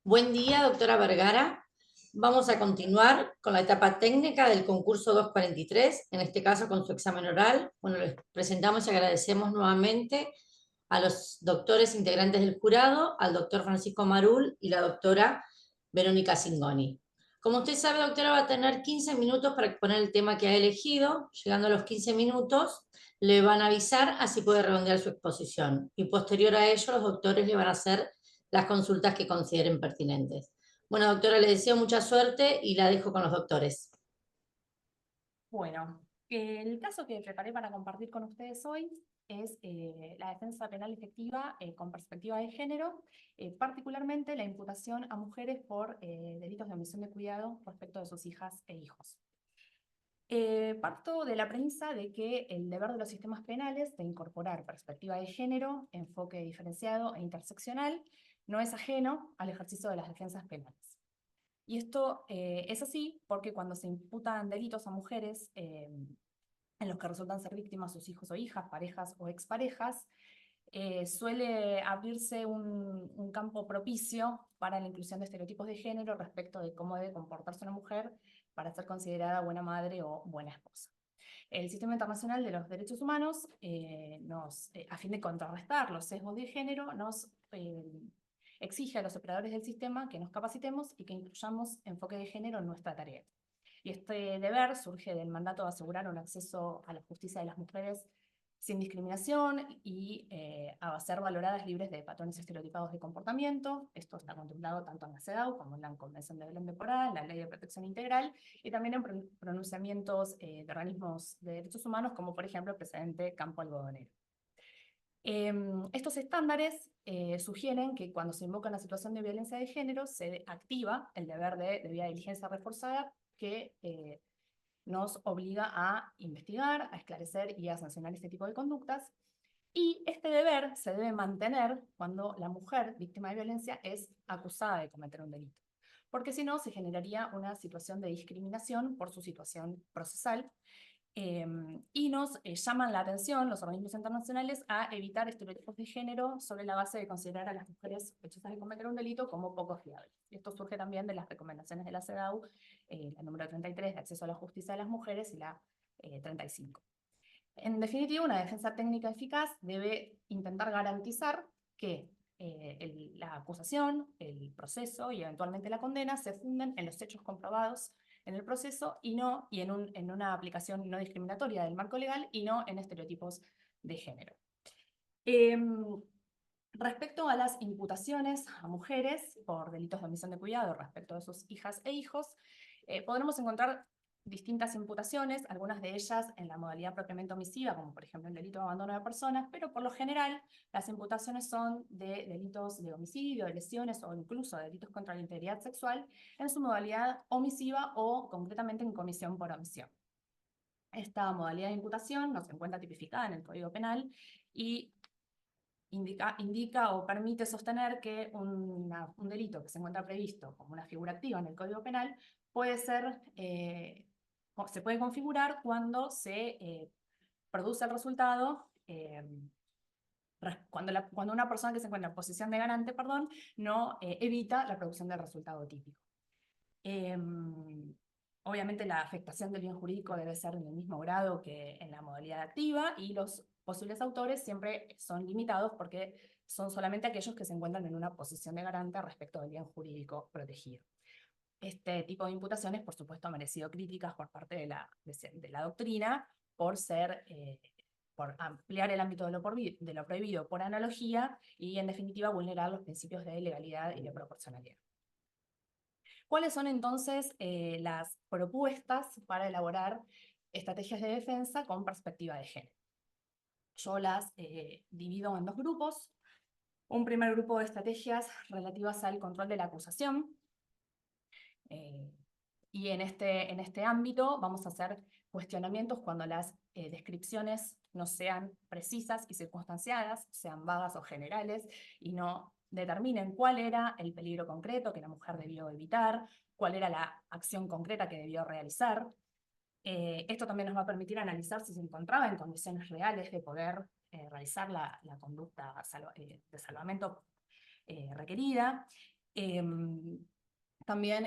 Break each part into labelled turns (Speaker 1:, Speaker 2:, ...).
Speaker 1: Buen día, doctora Vergara. Vamos a continuar con la etapa técnica del concurso 243, en este caso con su examen oral. Bueno, les presentamos y agradecemos nuevamente a los doctores integrantes del jurado, al doctor Francisco Marul y la doctora Verónica Singoni. Como usted sabe, doctora, va a tener 15 minutos para exponer el tema que ha elegido. Llegando a los 15 minutos, le van a avisar, así puede redondear su exposición. Y posterior a ello, los doctores le van a hacer las consultas que consideren pertinentes. Bueno, doctora, le deseo mucha suerte y la dejo con los doctores.
Speaker 2: Bueno, el caso que preparé para compartir con ustedes hoy es la defensa penal efectiva con perspectiva de género, particularmente la imputación a mujeres por delitos de omisión de cuidado respecto de sus hijas e hijos. Parto de la premisa de que el deber de los sistemas penales de incorporar perspectiva de género, enfoque diferenciado e interseccional, no es ajeno al ejercicio de las defensas penales. Y esto es así porque cuando se imputan delitos a mujeres en los que resultan ser víctimas sus hijos o hijas, parejas o exparejas, suele abrirse un campo propicio para la inclusión de estereotipos de género respecto de cómo debe comportarse una mujer para ser considerada buena madre o buena esposa. El Sistema Internacional de los Derechos Humanos, a fin de contrarrestar los sesgos de género, nos exige a los operadores del sistema que nos capacitemos y que incluyamos enfoque de género en nuestra tarea. Y este deber surge del mandato de asegurar un acceso a la justicia de las mujeres sin discriminación y a ser valoradas libres de patrones estereotipados de comportamiento. Esto está contemplado tanto en la CEDAW como en la Convención de Belén de Pará, en la Ley de Protección Integral, y también en pronunciamientos de organismos de derechos humanos, como por ejemplo el precedente Campo Algodonero. Estos estándares sugieren que cuando se invoca una situación de violencia de género, se activa el deber de debida diligencia reforzada que nos obliga a investigar, a esclarecer y a sancionar este tipo de conductas. Y este deber se debe mantener cuando la mujer víctima de violencia es acusada de cometer un delito, porque si no se generaría una situación de discriminación por su situación procesal. Y nos llaman la atención los organismos internacionales a evitar estereotipos de género sobre la base de considerar a las mujeres sospechosas de cometer un delito como poco fiables. Esto surge también de las recomendaciones de la CEDAW, la número 33 de acceso a la justicia de las mujeres y la 35. En definitiva, una defensa técnica eficaz debe intentar garantizar que la acusación, el proceso y eventualmente la condena se funden en los hechos comprobados en el proceso y en una aplicación no discriminatoria del marco legal y no en estereotipos de género. Respecto a las imputaciones a mujeres por delitos de omisión de cuidado respecto de sus hijas e hijos, podremos encontrar distintas imputaciones, algunas de ellas en la modalidad propiamente omisiva, como por ejemplo el delito de abandono de personas, pero por lo general las imputaciones son de delitos de homicidio, de lesiones o incluso de delitos contra la integridad sexual en su modalidad omisiva o concretamente en comisión por omisión. Esta modalidad de imputación no se encuentra tipificada en el Código Penal y indica o permite sostener que un delito que se encuentra previsto como una figura activa en el Código Penal puede ser, se puede configurar cuando se produce el resultado, cuando una persona que se encuentra en posición de garante, perdón, no evita la producción del resultado típico. Obviamente la afectación del bien jurídico debe ser en el mismo grado que en la modalidad activa y los posibles autores siempre son limitados porque son solamente aquellos que se encuentran en una posición de garante respecto del bien jurídico protegido. Este tipo de imputaciones, por supuesto, ha merecido críticas por parte de la doctrina por ampliar el ámbito de lo prohibido por analogía y, en definitiva, vulnerar los principios de legalidad y de proporcionalidad. ¿Cuáles son entonces las propuestas para elaborar estrategias de defensa con perspectiva de género? Yo las divido en dos grupos. Un primer grupo de estrategias relativas al control de la acusación. Y en este ámbito vamos a hacer cuestionamientos cuando las descripciones no sean precisas y circunstanciadas, sean vagas o generales, y no determinen cuál era el peligro concreto que la mujer debió evitar, cuál era la acción concreta que debió realizar. Esto también nos va a permitir analizar si se encontraba en condiciones reales de poder realizar la conducta de salvamento requerida. También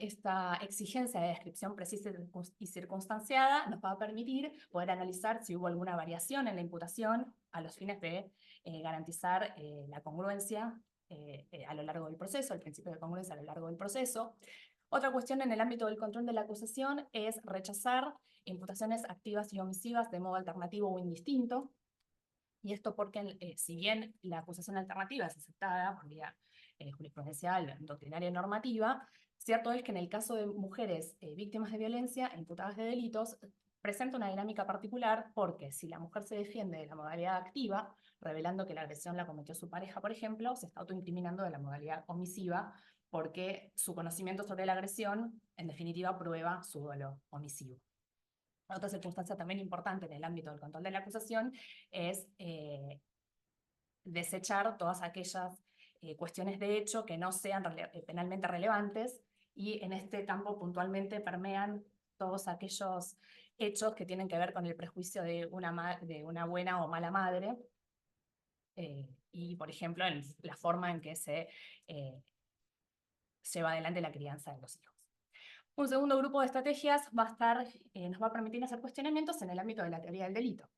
Speaker 2: esta exigencia de descripción precisa y circunstanciada nos va a permitir poder analizar si hubo alguna variación en la imputación a los fines de garantizar la congruencia a lo largo del proceso, el principio de congruencia a lo largo del proceso. Otra cuestión en el ámbito del control de la acusación es rechazar imputaciones activas y omisivas de modo alternativo o indistinto. Y esto porque, si bien la acusación alternativa es aceptada por vía jurisprudencial, doctrinaria y normativa, cierto es que en el caso de mujeres víctimas de violencia e imputadas de delitos, presenta una dinámica particular porque si la mujer se defiende de la modalidad activa, revelando que la agresión la cometió su pareja, por ejemplo, se está autoincriminando de la modalidad omisiva porque su conocimiento sobre la agresión, en definitiva, prueba su dolo omisivo. Otra circunstancia también importante en el ámbito del control de la acusación es desechar todas aquellas cuestiones de hecho que no sean penalmente relevantes, y en este campo puntualmente permean todos aquellos hechos que tienen que ver con el prejuicio de una buena o mala madre, y por ejemplo en la forma en que se lleva adelante la crianza de los hijos. Un segundo grupo de estrategias nos va a permitir hacer cuestionamientos en el ámbito de la teoría del delito.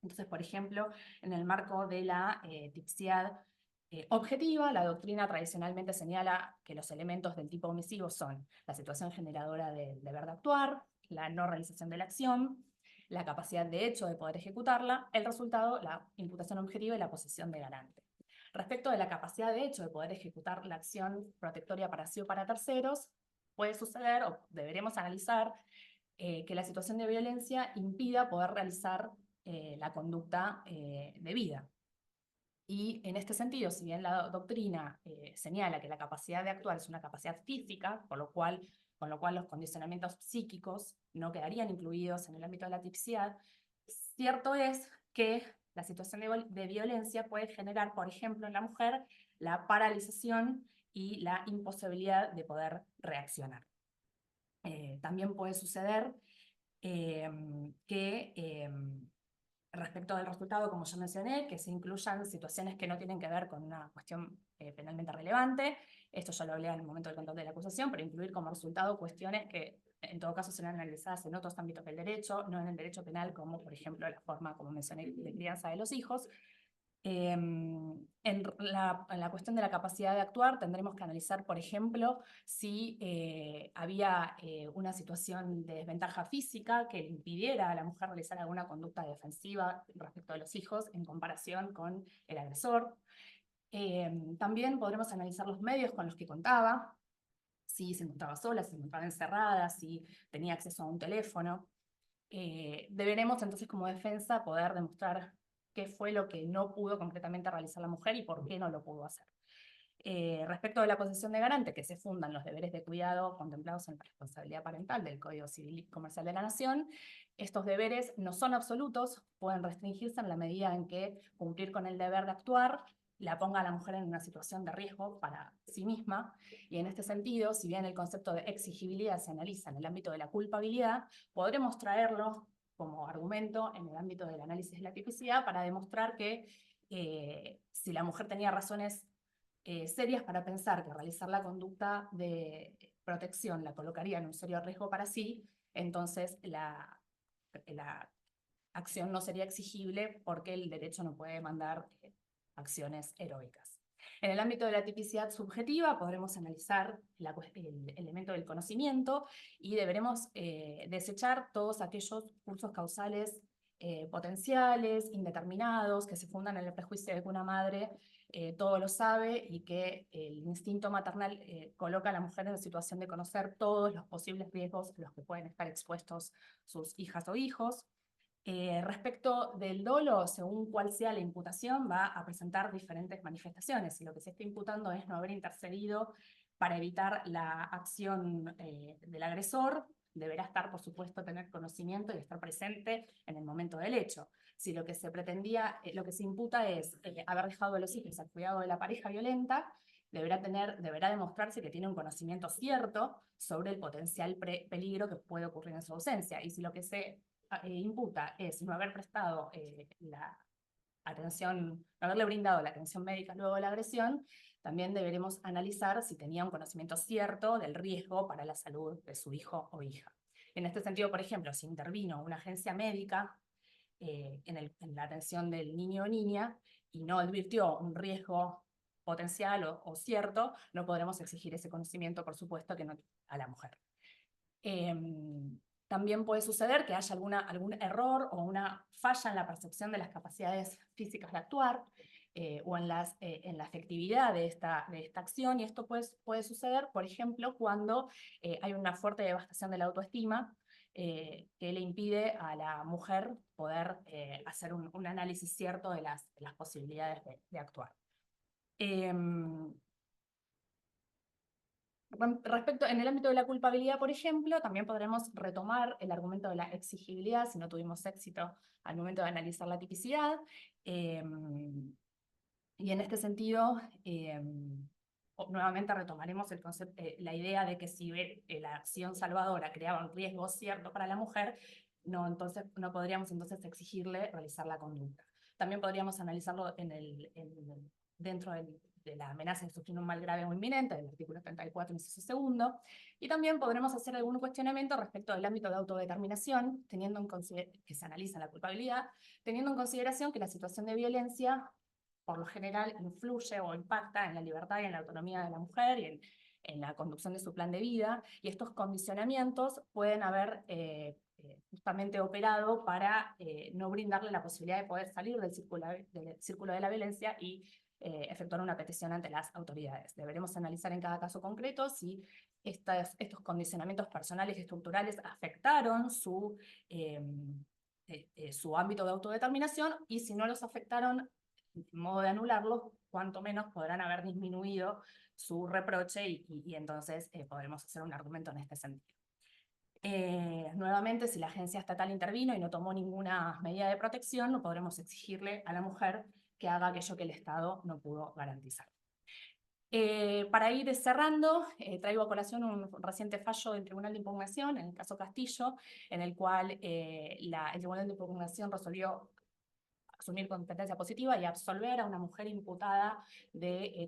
Speaker 2: Entonces, por ejemplo, en el marco de la tipicidad objetiva, la doctrina tradicionalmente señala que los elementos del tipo omisivo son la situación generadora del deber de actuar, la no realización de la acción, la capacidad de hecho de poder ejecutarla, el resultado, la imputación objetiva y la posesión de garante. Respecto de la capacidad de hecho de poder ejecutar la acción protectoria para sí o para terceros, puede suceder o deberemos analizar que la situación de violencia impida poder realizar la conducta debida. Y en este sentido, si bien la doctrina señala que la capacidad de actuar es una capacidad física, con lo cual los condicionamientos psíquicos no quedarían incluidos en el ámbito de la tipicidad, cierto es que la situación de violencia puede generar, por ejemplo, en la mujer, la paralización y la imposibilidad de poder reaccionar. También puede suceder que respecto del resultado, como ya mencioné, que se incluyan situaciones que no tienen que ver con una cuestión penalmente relevante. Esto ya lo hablé en el momento del control de la acusación, pero incluir como resultado cuestiones que en todo caso serán analizadas en otros ámbitos del derecho, no en el derecho penal, como por ejemplo la forma, como mencioné, de crianza de los hijos. En la cuestión de la capacidad de actuar tendremos que analizar, por ejemplo, si había una situación de desventaja física que impidiera a la mujer realizar alguna conducta defensiva respecto a los hijos en comparación con el agresor. También podremos analizar los medios con los que contaba, si se encontraba sola, si se encontraba encerrada, si tenía acceso a un teléfono. Deberemos entonces como defensa poder demostrar qué fue lo que no pudo concretamente realizar la mujer y por qué no lo pudo hacer. Respecto de la posesión de garante, que se fundan los deberes de cuidado contemplados en la responsabilidad parental del Código Civil y Comercial de la Nación, estos deberes no son absolutos, pueden restringirse en la medida en que cumplir con el deber de actuar la ponga a la mujer en una situación de riesgo para sí misma, y en este sentido, si bien el concepto de exigibilidad se analiza en el ámbito de la culpabilidad, podremos traerlo como argumento en el ámbito del análisis de la tipicidad para demostrar que si la mujer tenía razones serias para pensar que realizar la conducta de protección la colocaría en un serio riesgo para sí, entonces la acción no sería exigible porque el derecho no puede demandar acciones heroicas. En el ámbito de la tipicidad subjetiva podremos analizar el elemento del conocimiento y deberemos desechar todos aquellos cursos causales potenciales, indeterminados, que se fundan en el prejuicio de que una madre todo lo sabe y que el instinto maternal coloca a la mujer en la situación de conocer todos los posibles riesgos a los que pueden estar expuestos sus hijas o hijos. Respecto del dolo, según cuál sea la imputación, va a presentar diferentes manifestaciones. Si lo que se está imputando es no haber intercedido para evitar la acción del agresor, deberá estar, por supuesto, tener conocimiento y estar presente en el momento del hecho. Si lo que se pretendía, lo que se imputa es haber dejado a los hijos al cuidado de la pareja violenta, deberá demostrarse que tiene un conocimiento cierto sobre el potencial peligro que puede ocurrir en su ausencia. Y si lo que se imputa es no haber prestado atención, no haberle brindado la atención médica luego de la agresión, también deberemos analizar si tenía un conocimiento cierto del riesgo para la salud de su hijo o hija. En este sentido, por ejemplo, si intervino una agencia médica en la atención del niño o niña y no advirtió un riesgo potencial o cierto, no podremos exigir ese conocimiento, por supuesto, que no a la mujer. También puede suceder que haya algún error o una falla en la percepción de las capacidades físicas de actuar o en la efectividad de esta acción, y esto puede suceder, por ejemplo, cuando hay una fuerte devastación de la autoestima que le impide a la mujer poder hacer un análisis cierto de las posibilidades de actuar. Respecto, en el ámbito de la culpabilidad, por ejemplo, también podremos retomar el argumento de la exigibilidad si no tuvimos éxito al momento de analizar la tipicidad. Y en este sentido, nuevamente retomaremos la idea de que si la acción salvadora creaba un riesgo cierto para la mujer, no podríamos entonces exigirle realizar la conducta. También podríamos analizarlo dentro de la amenaza de sufrir un mal grave o inminente, del artículo 34, inciso segundo, y también podremos hacer algún cuestionamiento respecto del ámbito de autodeterminación, que se analiza la culpabilidad, teniendo en consideración que la situación de violencia, por lo general, influye o impacta en la libertad y en la autonomía de la mujer y en la conducción de su plan de vida, y estos condicionamientos pueden haber justamente operado para no brindarle la posibilidad de poder salir del círculo de la violencia y efectuar una petición ante las autoridades. Deberemos analizar en cada caso concreto si estos condicionamientos personales y estructurales afectaron su ámbito de autodeterminación, y si no los afectaron, en modo de anularlos, cuanto menos podrán haber disminuido su reproche y entonces podremos hacer un argumento en este sentido. Nuevamente, si la agencia estatal intervino y no tomó ninguna medida de protección, no podremos exigirle a la mujer que haga aquello que el Estado no pudo garantizar. Para ir cerrando, traigo a colación un reciente fallo del Tribunal de Impugnación, en el caso Castillo, en el cual el Tribunal de Impugnación resolvió asumir competencia positiva y absolver a una mujer imputada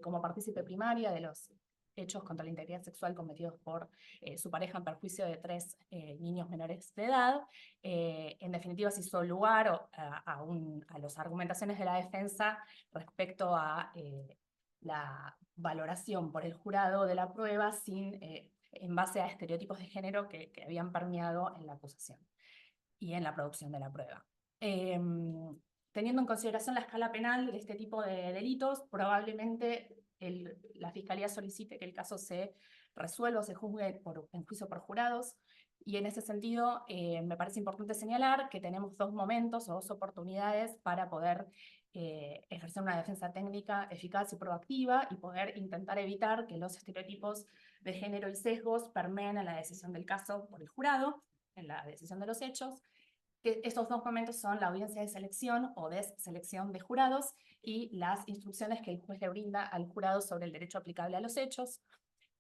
Speaker 2: como partícipe primaria de los hechos contra la integridad sexual cometidos por su pareja en perjuicio de 3 niños menores de edad. En definitiva, se hizo lugar a las argumentaciones de la defensa respecto a la valoración por el jurado de la prueba en base a estereotipos de género que habían permeado en la acusación y en la producción de la prueba. Teniendo en consideración la escala penal de este tipo de delitos, probablemente la Fiscalía solicite que el caso se resuelva o se juzgue en juicio por jurados, y en ese sentido me parece importante señalar que tenemos 2 momentos o 2 oportunidades para poder ejercer una defensa técnica eficaz y proactiva y poder intentar evitar que los estereotipos de género y sesgos permeen en la decisión del caso por el jurado, en la decisión de los hechos. Estos 2 momentos son la audiencia de selección o deselección de jurados y las instrucciones que el juez le brinda al jurado sobre el derecho aplicable a los hechos.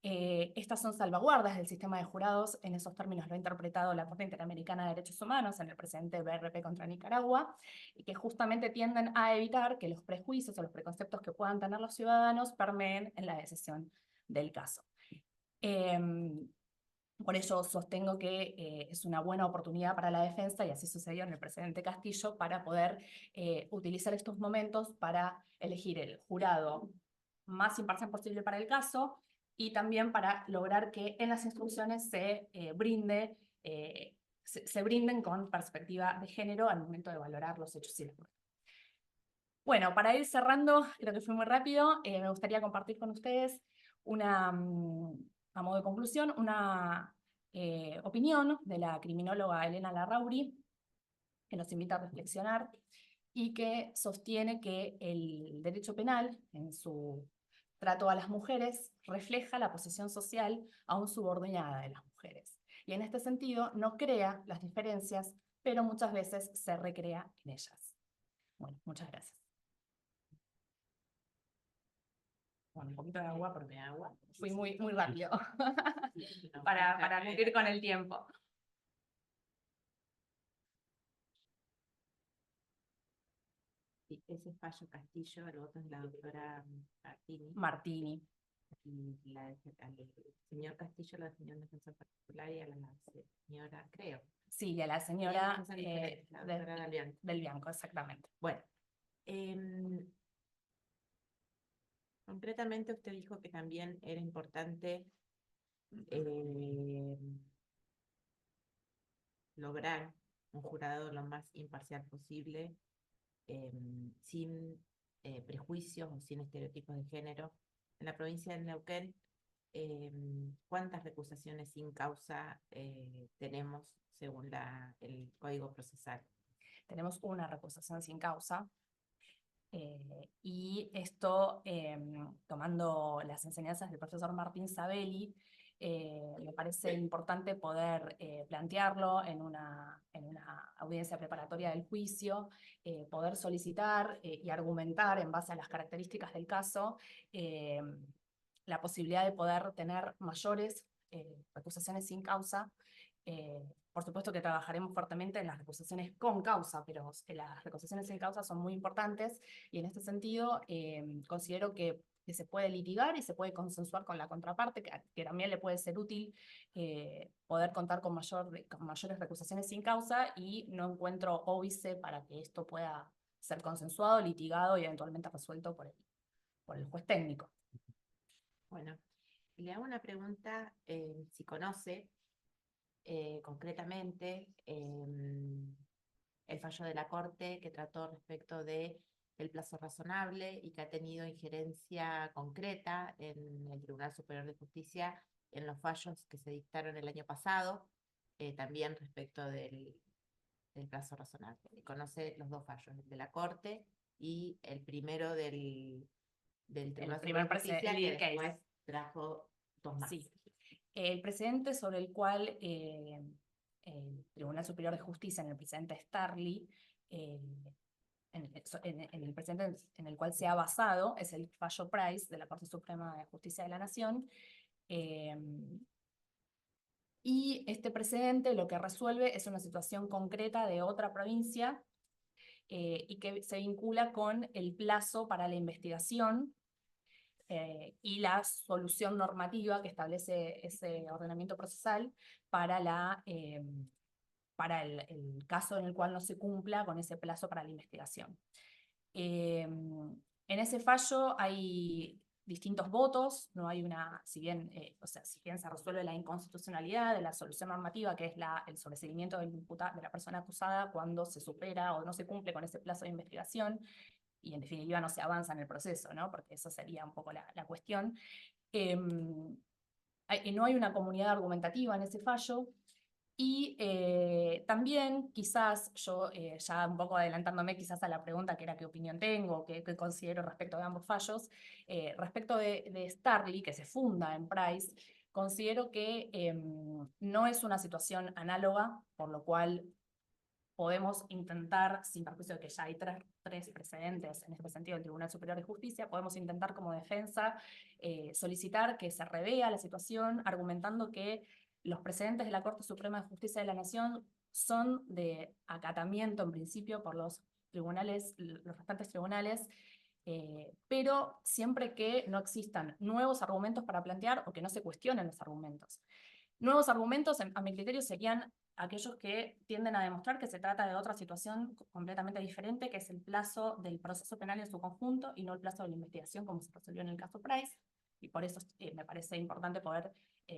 Speaker 2: Estas son salvaguardas del sistema de jurados, en esos términos lo ha interpretado la Corte Interamericana de Derechos Humanos en el precedente BRP contra Nicaragua, y que justamente tienden a evitar que los prejuicios o los preconceptos que puedan tener los ciudadanos permeen en la decisión del caso. Por ello sostengo que es una buena oportunidad para la defensa, y así sucedió en el precedente Castillo, para poder utilizar estos momentos para elegir el jurado más imparcial posible para el caso, y también para lograr que en las instrucciones se brinden con perspectiva de género al momento de valorar los hechos y las pruebas. Bueno, para ir cerrando, creo que fui muy rápido, me gustaría compartir con ustedes a modo de conclusión, una opinión de la criminóloga Elena Larrauri, que nos invita a reflexionar y que sostiene que el derecho penal, en su trato a las mujeres, refleja la posición social aún subordinada de las mujeres. Y en este sentido no crea las diferencias, pero muchas veces se recrea en ellas. Bueno, muchas gracias. Bueno, un poquito de agua porque fui muy rápido para cumplir con el tiempo.
Speaker 3: ese fallo Castillo, el voto es de la doctora
Speaker 2: Martini.
Speaker 3: Y al señor Castillo lo defendió un defensor particular y a la señora, creo.
Speaker 2: Sí, y a la
Speaker 3: Y
Speaker 2: señora
Speaker 3: ellos son diferentes, la doctora Del Bianco.
Speaker 2: Del Bianco, exactamente.
Speaker 3: Bueno, concretamente usted dijo que también era importante lograr un jurado lo más imparcial posible, sin prejuicios o sin estereotipos de género. En la provincia de Neuquén, ¿cuántas recusaciones sin causa tenemos según el Código Procesal?
Speaker 2: Tenemos una recusación sin causa. Y esto, tomando las enseñanzas del profesor Martín Sabelli, me parece importante poder plantearlo en una audiencia preparatoria del juicio, poder solicitar y argumentar en base a las características del caso la posibilidad de poder tener mayores recusaciones sin causa. Por supuesto que trabajaremos fuertemente en las recusaciones con causa, pero las recusaciones sin causa son muy importantes y en este sentido considero que se puede litigar y se puede consensuar con la contraparte, que también le puede ser útil poder contar con mayores recusaciones sin causa, y no encuentro óbice para que esto pueda ser consensuado, litigado y eventualmente resuelto por el juez técnico.
Speaker 3: Bueno, le hago una pregunta, si conoce concretamente el fallo de la Corte que trató respecto del plazo razonable y que ha tenido injerencia concreta en el Tribunal Superior de Justicia en los fallos que se dictaron el año pasado, también respecto del plazo razonable. Conoce los dos fallos, el de la Corte y el primero del Tribunal Superior de Justicia, que después trajo dos más.
Speaker 2: Sí. El precedente sobre el cual el Tribunal Superior de Justicia, en el precedente Starley, en el precedente en el cual se ha basado, es el fallo Price de la Corte Suprema de Justicia de la Nación. Y este precedente lo que resuelve es una situación concreta de otra provincia y que se vincula con el plazo para la investigación y la solución normativa que establece ese ordenamiento procesal para el caso en el cual no se cumpla con ese plazo para la investigación. En ese fallo hay distintos votos, no hay si bien se resuelve la inconstitucionalidad de la solución normativa, que es el sobreseimiento de la persona acusada cuando se supera o no se cumple con ese plazo de investigación, y en definitiva no se avanza en el proceso, ¿no? Porque esa sería un poco la cuestión. No hay una comunidad argumentativa en ese fallo, y también quizás yo, ya un poco adelantándome quizás a la pregunta que era qué opinión tengo, qué considero respecto de ambos fallos, respecto de Starley, que se funda en Price, considero que no es una situación análoga, por lo cual podemos intentar, sin perjuicio de que ya hay tres precedentes en este sentido del Tribunal Superior de Justicia, podemos intentar como defensa solicitar que se revea la situación, argumentando que los precedentes de la Corte Suprema de Justicia de la Nación son de acatamiento en principio por los restantes tribunales, pero siempre que no existan nuevos argumentos para plantear o que no se cuestionen los argumentos. Nuevos argumentos, a mi criterio, serían aquellos que tienden a demostrar que se trata de otra situación completamente diferente, que es el plazo del proceso penal en su conjunto y no el plazo de la investigación como se resolvió en el caso Price, y por eso me parece importante poder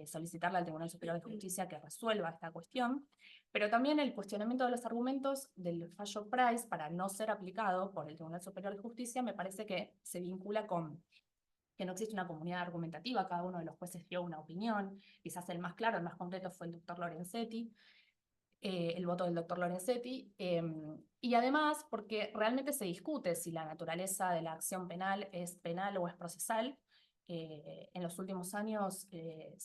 Speaker 2: solicitarle al Tribunal Superior de Justicia que resuelva esta cuestión, pero también el cuestionamiento de los argumentos del fallo Price para no ser aplicado por el Tribunal Superior de Justicia me parece que se vincula con que no existe una comunidad argumentativa, cada uno de los jueces dio una opinión, quizás el más claro, el más concreto fue el doctor Lorenzetti, el voto del doctor Lorenzetti, y además porque realmente se discute si la naturaleza de la acción penal es penal o es procesal. En los últimos años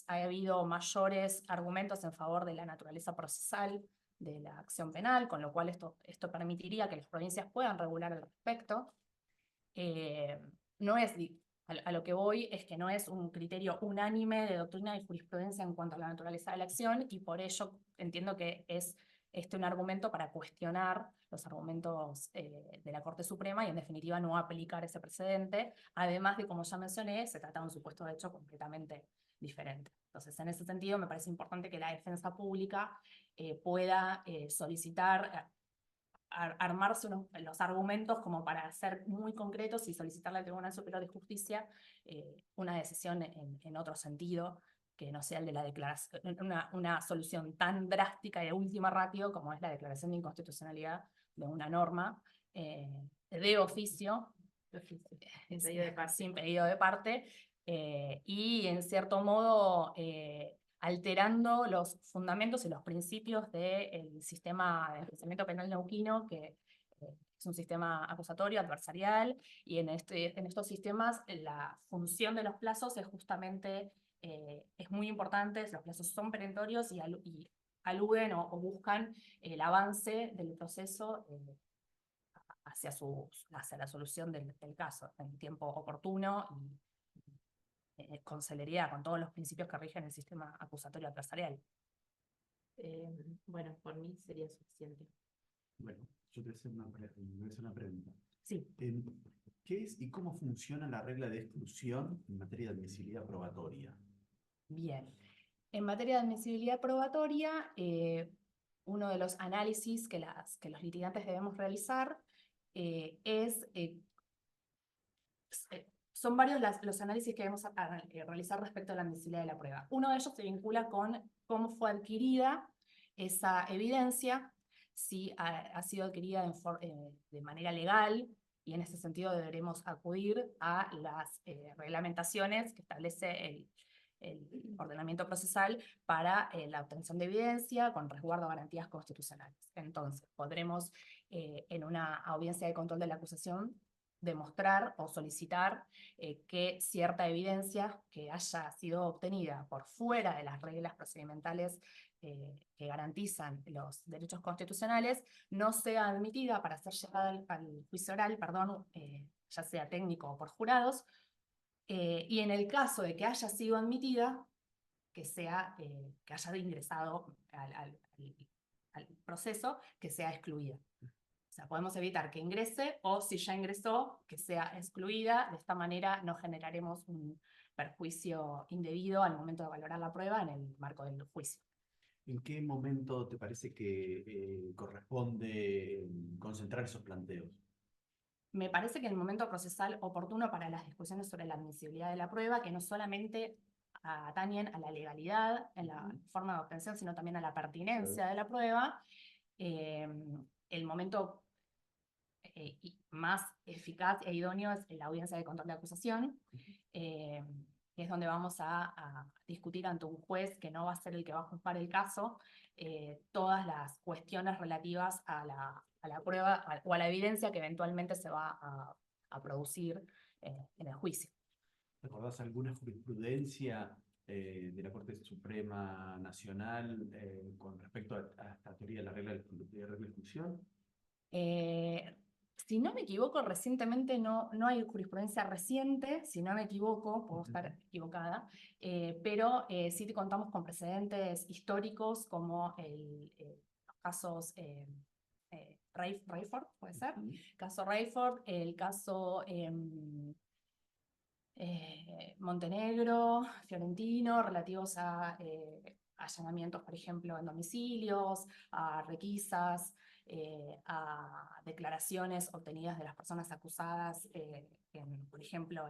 Speaker 2: ha habido mayores argumentos en favor de la naturaleza procesal de la acción penal, con lo cual esto permitiría que las provincias puedan regular al respecto. No es, a lo que voy es que no es un criterio unánime de doctrina y jurisprudencia en cuanto a la naturaleza de la acción, y por ello entiendo que es un argumento para cuestionar los argumentos de la Corte Suprema y en definitiva no aplicar ese precedente, además de, como ya mencioné, se trata de un supuesto de hecho completamente diferente. Entonces, en ese sentido, me parece importante que la defensa pública pueda solicitar, armarse los argumentos como para ser muy concretos y solicitarle al Tribunal Superior de Justicia una decisión en otro sentido, que no sea el de la declaración, una solución tan drástica y de última ratio como es la declaración de inconstitucionalidad de una norma de oficio, sin pedido de parte, y en cierto modo alterando los fundamentos y los principios del sistema de enjuiciamiento penal neuquino, que es un sistema acusatorio, adversarial, y en estos sistemas la función de los plazos es justamente, es muy importante, los plazos son perentorios y aluden o buscan el avance del proceso hacia la solución del caso en tiempo oportuno y con celeridad, con todos los principios que rigen el sistema acusatorio adversarial.
Speaker 3: Bueno, por mí sería suficiente.
Speaker 4: Bueno, yo te voy a hacer una pregunta.
Speaker 2: Sí.
Speaker 4: ¿Qué es y cómo funciona la regla de exclusión en materia de admisibilidad probatoria?
Speaker 2: Bien. En materia de admisibilidad probatoria, uno de los análisis que los litigantes debemos realizar son varios los análisis que debemos realizar respecto a la admisibilidad de la prueba. Uno de ellos se vincula con cómo fue adquirida esa evidencia, si ha sido adquirida de manera legal, y en ese sentido deberemos acudir a las reglamentaciones que establece el ordenamiento procesal para la obtención de evidencia con resguardo a garantías constitucionales. Entonces, podremos en una audiencia de control de la acusación demostrar o solicitar que cierta evidencia que haya sido obtenida por fuera de las reglas procedimentales que garantizan los derechos constitucionales no sea admitida para ser llevada al juicio oral, ya sea técnico o por jurados, y en el caso de que haya sido admitida, que haya ingresado al proceso, que sea excluida. O sea, podemos evitar que ingrese o, si ya ingresó, que sea excluida. De esta manera no generaremos un perjuicio indebido al momento de valorar la prueba en el marco del juicio.
Speaker 4: ¿En qué momento te parece que corresponde concentrar esos planteos?
Speaker 2: Me parece que el momento procesal oportuno para las discusiones sobre la admisibilidad de la prueba, que no solamente atañen a la legalidad en la forma de obtención, sino también a la pertinencia de la prueba, el momento más eficaz e idóneo es la audiencia de control de acusación, que es donde vamos a discutir ante un juez que no va a ser el que va a juzgar el caso, todas las cuestiones relativas a la prueba o a la evidencia que eventualmente se va a producir en el juicio.
Speaker 4: ¿Recordás alguna jurisprudencia de la Corte Suprema Nacional con respecto a esta teoría de la regla de exclusión?
Speaker 2: Si no me equivoco, recientemente no hay jurisprudencia reciente, si no me equivoco, puedo estar equivocada, pero sí te contamos con precedentes históricos como los casos Rayford, ¿puede ser? Caso Rayford, el caso Montenegro, Fiorentino, relativos a allanamientos, por ejemplo, en domicilios, a requisas, a declaraciones obtenidas de las personas acusadas, por ejemplo,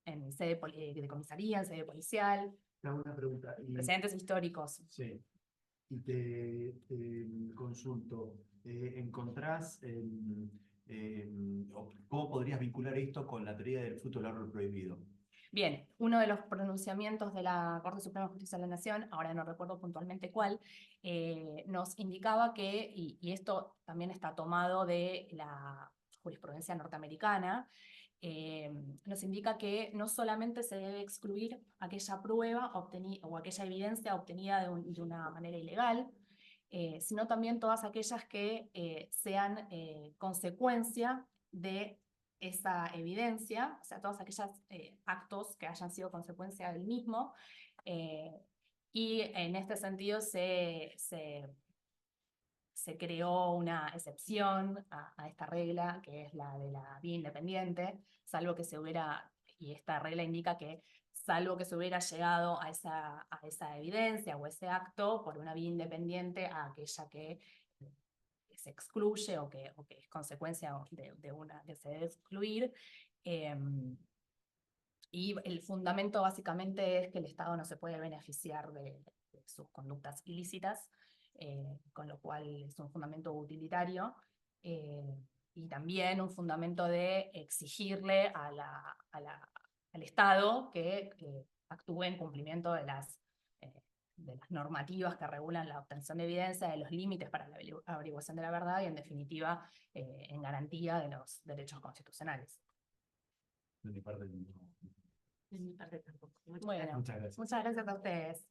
Speaker 2: en sede de comisaría, en sede policial.
Speaker 4: Una pregunta.
Speaker 2: Precedentes históricos.
Speaker 4: Sí. Y te consulto, ¿encontrás cómo podrías vincular esto con la teoría del fruto del árbol prohibido?
Speaker 2: Bien, uno de los pronunciamientos de la Corte Suprema de Justicia de la Nación, ahora no recuerdo puntualmente cuál, nos indicaba que, y esto también está tomado de la jurisprudencia norteamericana, nos indica que no solamente se debe excluir aquella prueba o aquella evidencia obtenida de una manera ilegal, sino también todas aquellas que sean consecuencia de esa evidencia, o sea, todos aquellos actos que hayan sido consecuencia del mismo, y en este sentido se se creó una excepción a esta regla, que es la de la vía independiente, salvo que se hubiera, y esta regla indica que salvo que se hubiera llegado a esa evidencia o ese acto por una vía independiente a aquella que se excluye o que es consecuencia de una que se debe excluir. Y el fundamento básicamente es que el Estado no se puede beneficiar de sus conductas ilícitas, con lo cual es un fundamento utilitario, y también un fundamento de exigirle al Estado que actúe en cumplimiento de las normativas que regulan la obtención de evidencia, de los límites para la averiguación de la verdad y, en definitiva, en garantía de los derechos constitucionales.
Speaker 4: De mi parte, no.
Speaker 3: De mi parte tampoco. Muchas
Speaker 2: Bueno,
Speaker 4: Muchas gracias.
Speaker 2: muchas gracias a ustedes.